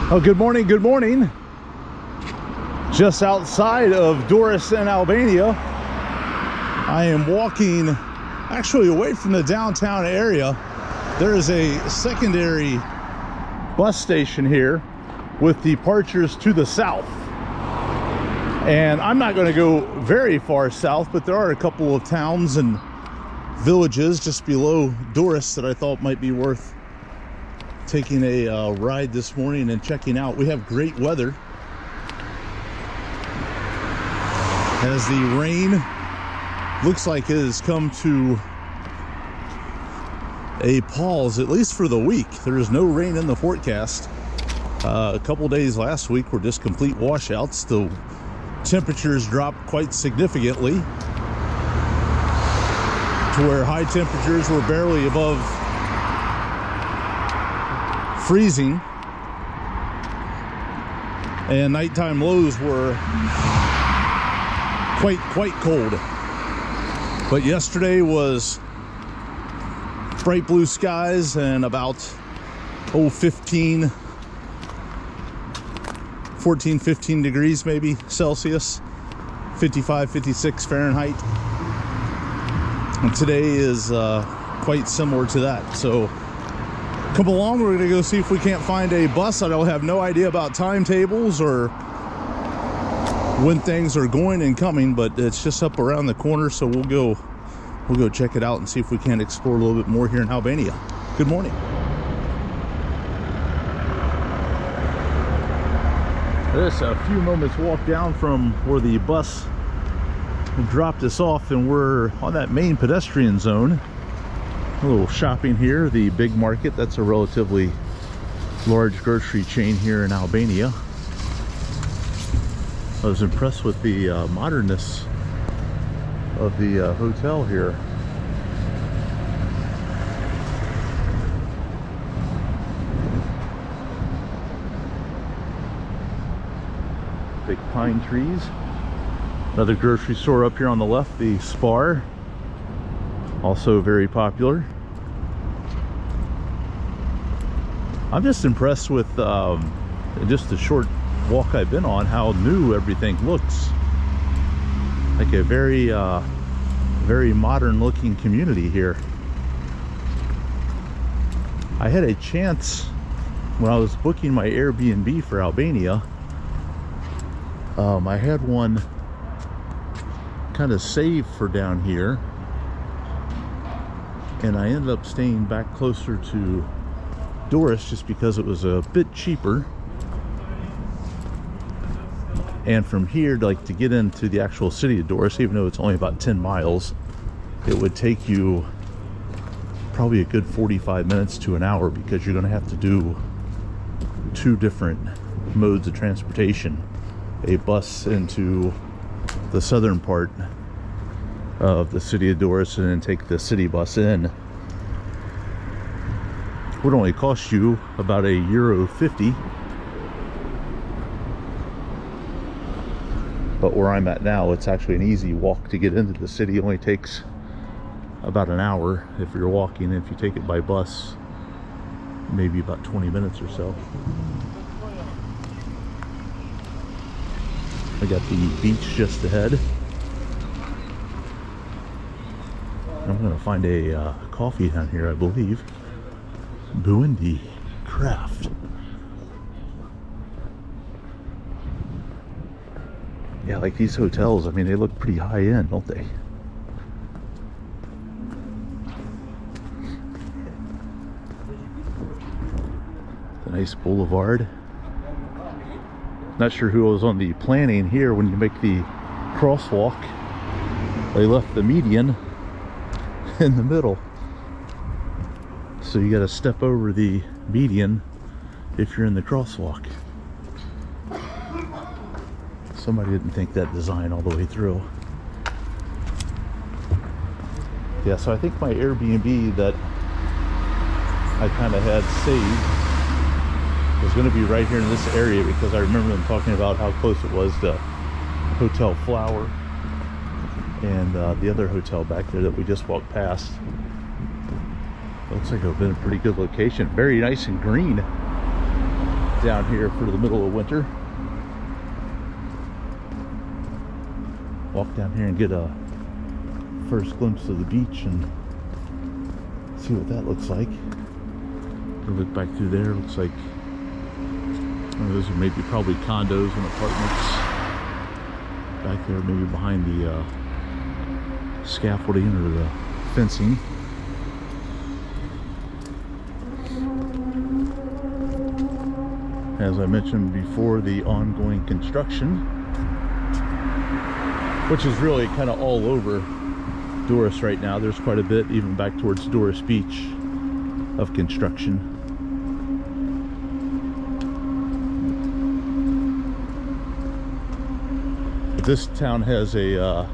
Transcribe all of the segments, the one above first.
Oh, good morning, good morning. Just outside of Durrës in Albania. I am walking actually away from the downtown area. There is a secondary bus station here with departures to the south. And I'm not going to go very far south, but there are a couple of towns and villages just below Durrës that I thought might be worth taking a ride this morning and checking out. We have great weather as the rain looks like it has come to a pause, at least for the week. There is no rain in the forecast. A couple days last week were just complete washouts. The temperatures dropped quite significantly to where high temperatures were barely above freezing, and nighttime lows were quite cold. But yesterday was bright blue skies and about 15 degrees maybe Celsius, 55 56 Fahrenheit, and today is quite similar to that. So come along, we're gonna go see if we can't find a bus. I don't have no idea about timetables or when things are going and coming, but it's just up around the corner, so we'll go check it out and see if we can explore a little bit more here in Albania. Good morning. Just a few moments walk down from where the bus dropped us off, and we're on that main pedestrian zone. A little shopping here, the big market. That's a relatively large grocery chain here in Albania. I was impressed with the modernness of the hotel here. Big pine trees. Another grocery store up here on the left, the Spar. Also very popular. I'm just impressed with just the short walk I've been on, how new everything looks. Like a very modern looking community here. I had a chance when I was booking my Airbnb for Albania. I had one kind of saved for down here, and I ended up staying back closer to Durrës just because it was a bit cheaper. And from here, like, to get into the actual city of Durrës, even though it's only about 10 miles, it would take you probably a good 45 minutes to an hour, because you're going to have to do two different modes of transportation. A bus into the southern part of the city of Durrës and then take the city bus in. Would only cost you about €1.50. But where I'm at now, it's actually an easy walk to get into the city. It only takes about an hour if you're walking. If you take it by bus, maybe about 20 minutes or so. I got the beach just ahead. I'm gonna find a coffee down here, I believe. Buendi Craft. Yeah, like these hotels, I mean, they look pretty high end, don't they? It's a nice boulevard. Not sure who was on the planning here when you make the crosswalk. They left the median in the middle, so you got to step over the median if you're in the crosswalk. Somebody didn't think that design all the way through. Yeah, so I think my Airbnb that I kind of had saved was going to be right here in this area, because I remember them talking about how close it was to Hotel Flower and the other hotel back there that we just walked past. Looks like it would have been a pretty good location. Very nice and green. down here for the middle of winter. Walk down here and get a first glimpse of the beach and see what that looks like. Look back through there, looks like those are maybe probably condos and apartments back there, maybe behind the scaffolding or the fencing. As I mentioned before, the ongoing construction, which is really kind of all over Doris right now. There's quite a bit, even back towards Doris Beach, of construction. This town has a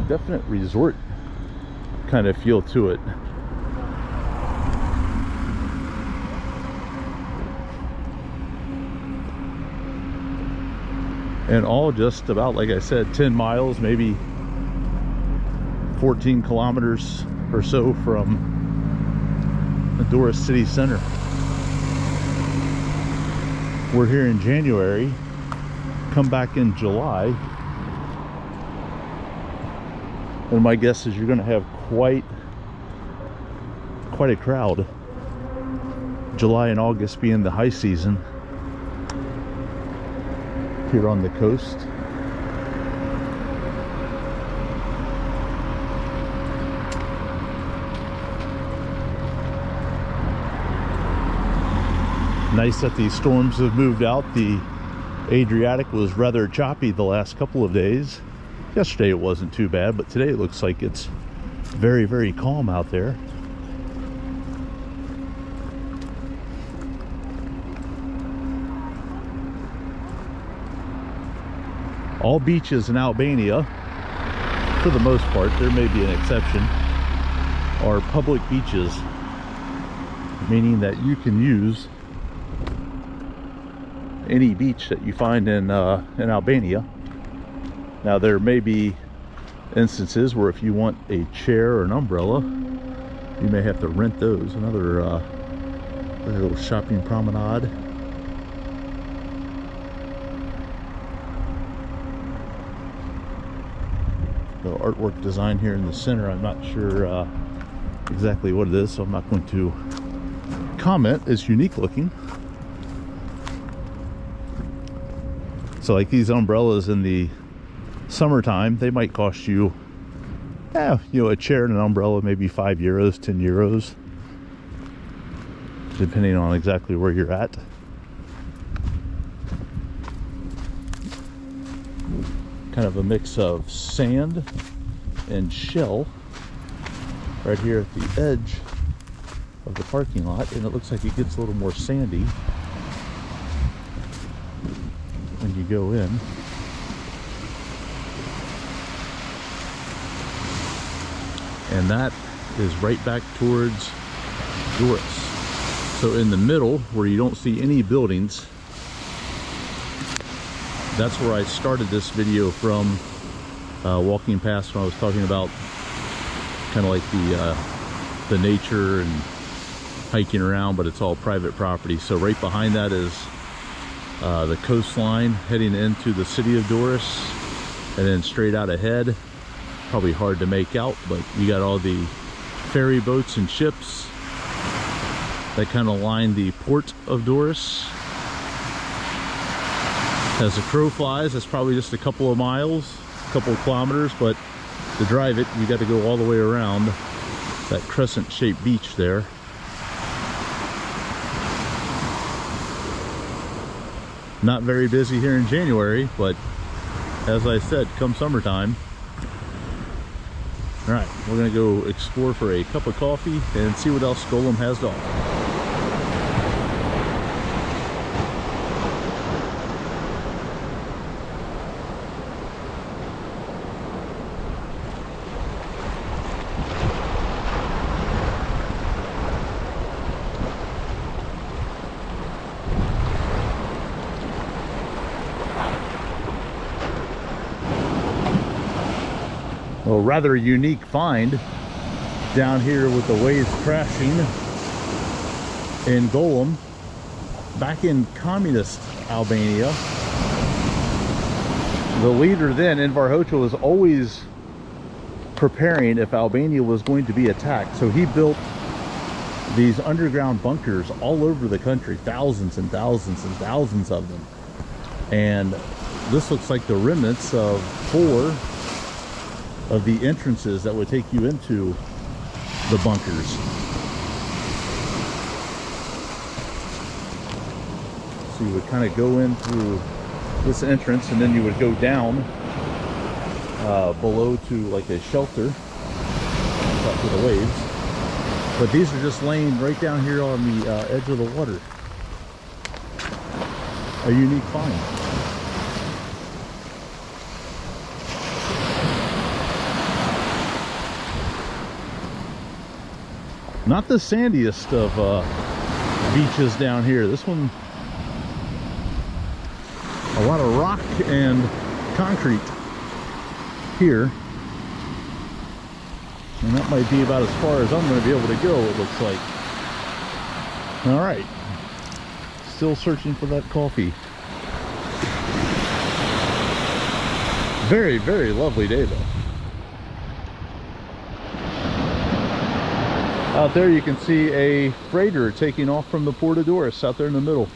definite resort kind of feel to it. And all just about, like I said, 10 miles, maybe 14 kilometers or so from the Doris city center. We're here in January. Come back in July, and my guess is you're going to have quite a crowd. July and August being the high season here on the coast. Nice that these storms have moved out. The Adriatic was rather choppy the last couple of days. Yesterday it wasn't too bad, but today it looks like it's very, very calm out there. All beaches in Albania, for the most part, there may be an exception, are public beaches, meaning that you can use any beach that you find in Albania. Now there may be instances where if you want a chair or an umbrella, you may have to rent those. Another little shopping promenade. The artwork design here in the center, I'm not sure exactly what it is, so I'm not going to comment. It's unique looking. So like these umbrellas in the summertime, they might cost you, you know, a chair and an umbrella, maybe 5 euros, 10 euros, depending on exactly where you're at. Kind of a mix of sand and shell right here at the edge of the parking lot, and it looks like it gets a little more sandy when you go in. And that is right back towards Doris. So in the middle, where you don't see any buildings, that's where I started this video from, walking past when I was talking about kind of like the nature and hiking around, but it's all private property. So right behind that is the coastline heading into the city of Doris, and then straight out ahead, probably hard to make out, but you got all the ferry boats and ships that kind of line the port of Doris. As the crow flies, that's probably just a couple of miles, a couple of kilometers, but to drive it, you got to go all the way around that crescent-shaped beach there. Not very busy here in January, but as I said, come summertime. All right, we're gonna go explore for a cup of coffee and see what else Golem has to offer. Well, rather unique find down here with the waves crashing in Golem. back in communist Albania, the leader then, Enver Hoxha, was always preparing if Albania was going to be attacked. So he built these underground bunkers all over the country, thousands and thousands and thousands of them. And this looks like the remnants of 4 of the entrances that would take you into the bunkers. So you would kind of go in through this entrance, and then you would go down below to like a shelter for the waves. But these are just laying right down here on the edge of the water. A unique find. Not the sandiest of beaches down here. This one, a lot of rock and concrete here. And that might be about as far as I'm going to be able to go, it looks like. All right. Still searching for that coffee. Very, very lovely day, though. Out there you can see a freighter taking off from the Port of Doris out there in the middle.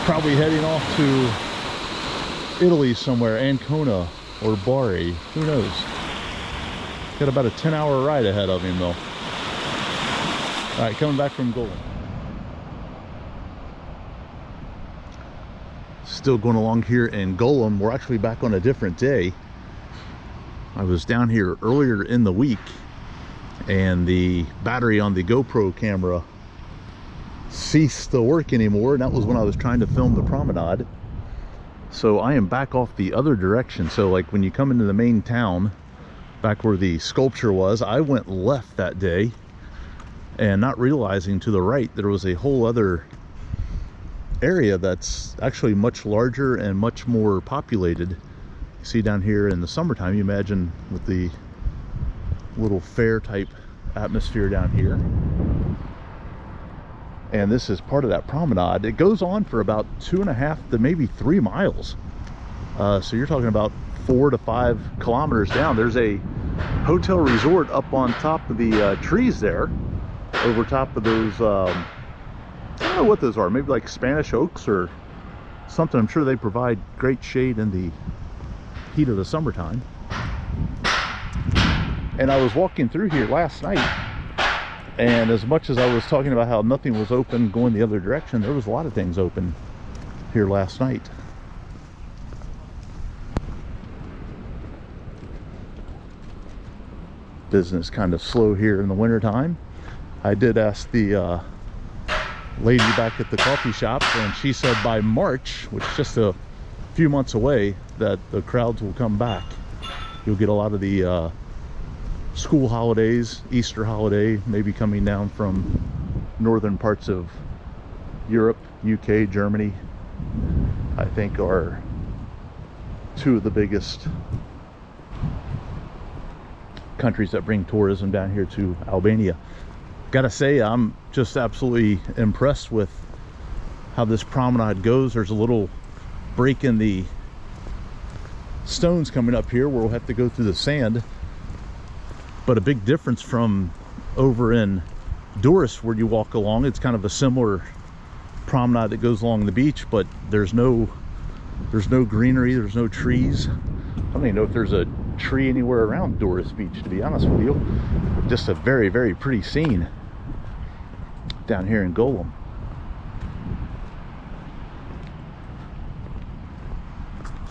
Probably heading off to Italy somewhere, Ancona or Bari, who knows. Got about a 10-hour ride ahead of him though. All right, coming back from Golem. Still going along here in Golem. We're actually back on a different day. I was down here earlier in the week, and the battery on the GoPro camera ceased to work anymore, and that was when I was trying to film the promenade. So I am back off the other direction. So like when you come into the main town, back where the sculpture was, I went left that day, and not realizing to the right there was a whole other area that's actually much larger and much more populated. You see down here in the summertime, you imagine with the little fair type atmosphere down here. And this is part of that promenade. It goes on for about 2.5 to maybe 3 miles. So you're talking about 4 to 5 kilometers down. There's a hotel resort up on top of the trees there, over top of those I don't know what those are, maybe like Spanish oaks or something. I'm sure they provide great shade in the heat of the summertime. And I was walking through here last night, and as much as I was talking about how nothing was open going the other direction, there was a lot of things open here last night. Business kind of slow here in the winter time. I did ask the lady back at the coffee shop, and she said by March, which is just a few months away, that the crowds will come back. You'll get a lot of the school holidays, Easter holiday, maybe coming down from northern parts of Europe, UK, Germany, I think are 2 of the biggest countries that bring tourism down here to Albania. Gotta say, I'm just absolutely impressed with how this promenade goes. There's a little break in the stones coming up here where we'll have to go through the sand, but a big difference from over in Doris where you walk along. It's kind of a similar promenade that goes along the beach, but there's no greenery, there's no trees. I don't even know if there's a tree anywhere around Doris Beach, to be honest with you. Just a very, very pretty scene down here in Golem.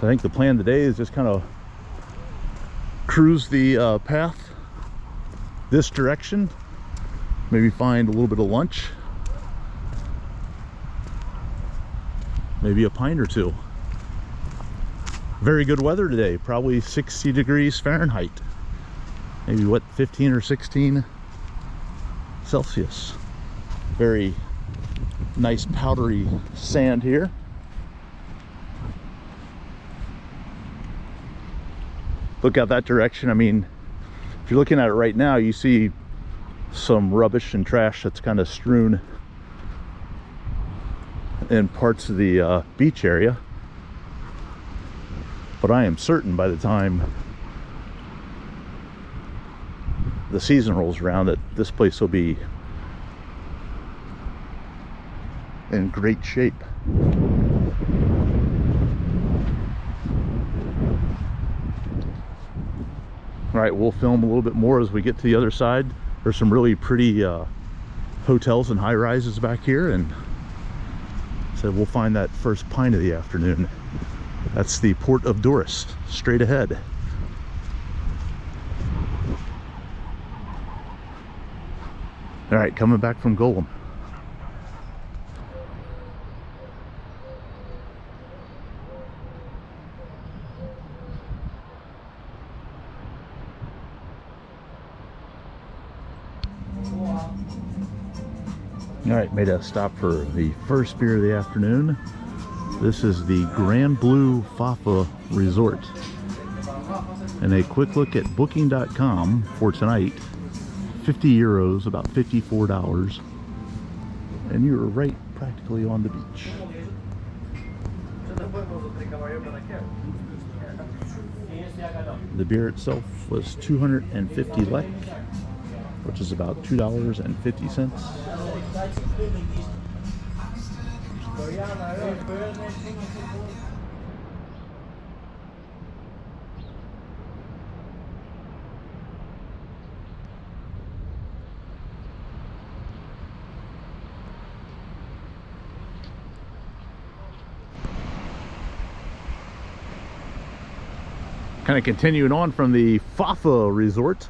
So I think the plan today is just kind of cruise the path this direction, maybe find a little bit of lunch, maybe a pint or 2. Very good weather today, probably 60 degrees Fahrenheit, maybe what, 15 or 16 Celsius. Very nice powdery sand here. Look out that direction. I mean, if you're looking at it right now, you see some rubbish and trash that's kind of strewn in parts of the beach area, but I am certain by the time the season rolls around that this place will be in great shape. All right, we'll film a little bit more as we get to the other side. There's some really pretty hotels and high-rises back here, and so we'll find that first pint of the afternoon. That's the port of Durrës, straight ahead. All right, coming back from Golem. All right, made a stop for the first beer of the afternoon. This is the Grand Blue Fafa Resort. And a quick look at booking.com for tonight, 50 euros, about $54. And you're right practically on the beach. The beer itself was 250 lek, which is about $2.50. Kind of continuing on from the Fafa Resort.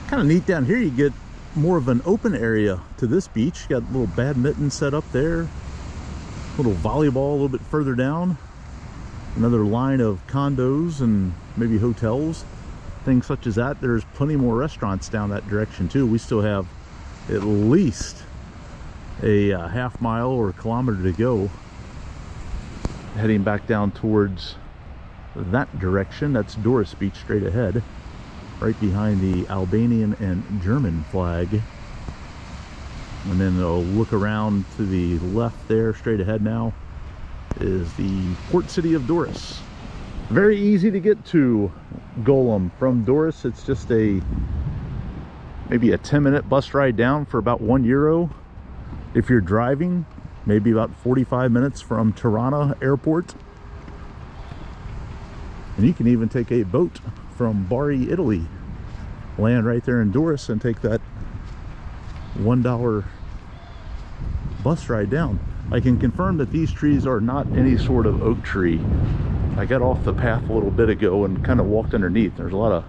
Kind of neat down here, you get more of an open area to this beach. You got a little badminton set up there, a little volleyball a little bit further down, another line of condos and maybe hotels, things such as that. There's plenty more restaurants down that direction too. We still have at least a half mile or a kilometer to go heading back down towards that direction. That's Durrës Beach straight ahead, right behind the Albanian and German flag. And then a look around to the left there, straight ahead now, is the port city of Durrës. Very easy to get to Golem from Durrës. It's just maybe a 10-minute bus ride down for about €1. If you're driving, maybe about 45 minutes from Tirana Airport. And you can even take a boat from Bari, Italy, land right there in Durrës and take that $1 bus ride down. I can confirm that these trees are not any sort of oak tree. I got off the path a little bit ago and kind of walked underneath. There's a lot of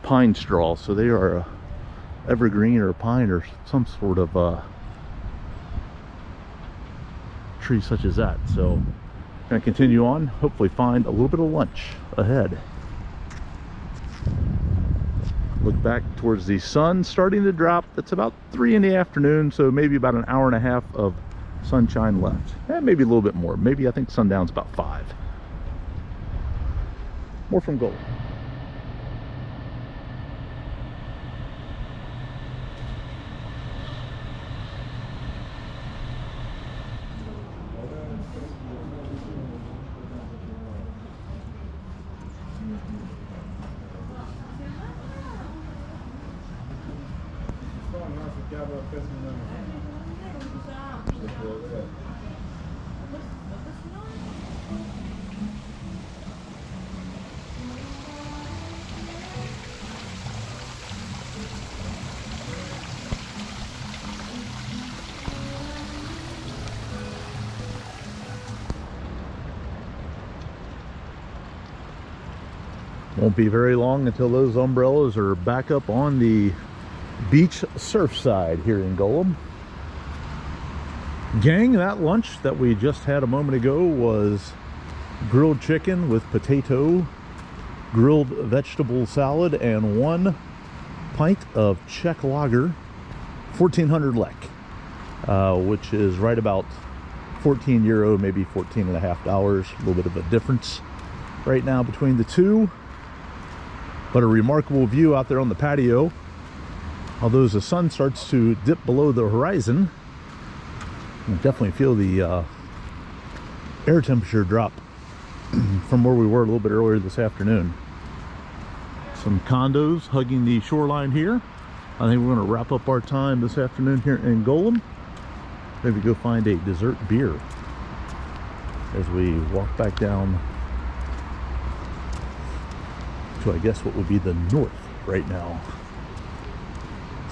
pine straw, so they are a evergreen or a pine or some sort of tree such as that. So gonna continue on, hopefully find a little bit of lunch ahead. Look back towards the sun starting to drop. That's about 3 in the afternoon, so maybe about an hour and a half of sunshine left. Maybe a little bit more. Maybe I think sundown's about 5. More from Golem. Won't be very long until those umbrellas are back up on the beach surf side here in Golem. Gang, that lunch that we just had a moment ago was grilled chicken with potato, grilled vegetable salad, and 1 pint of Czech lager, 1400 lek, which is right about €14, maybe $14.50. A little bit of a difference right now between the two. But a remarkable view out there on the patio. Although as the sun starts to dip below the horizon, You definitely feel the air temperature drop from where we were a little bit earlier this afternoon. Some condos hugging the shoreline here. I think we're going to wrap up our time this afternoon here in Golem. Maybe go find a dessert beer as we walk back down to, I guess, what would be the north right now.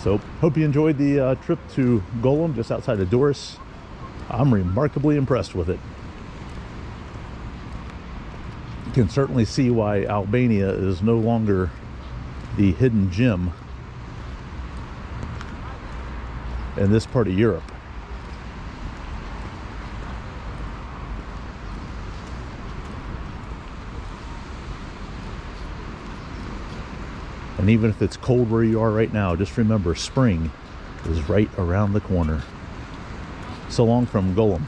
So, hope you enjoyed the trip to Golem, just outside of Doris. I'm remarkably impressed with it. You can certainly see why Albania is no longer the hidden gem in this part of Europe. And even if it's cold where you are right now, just remember spring is right around the corner. So long from Golem.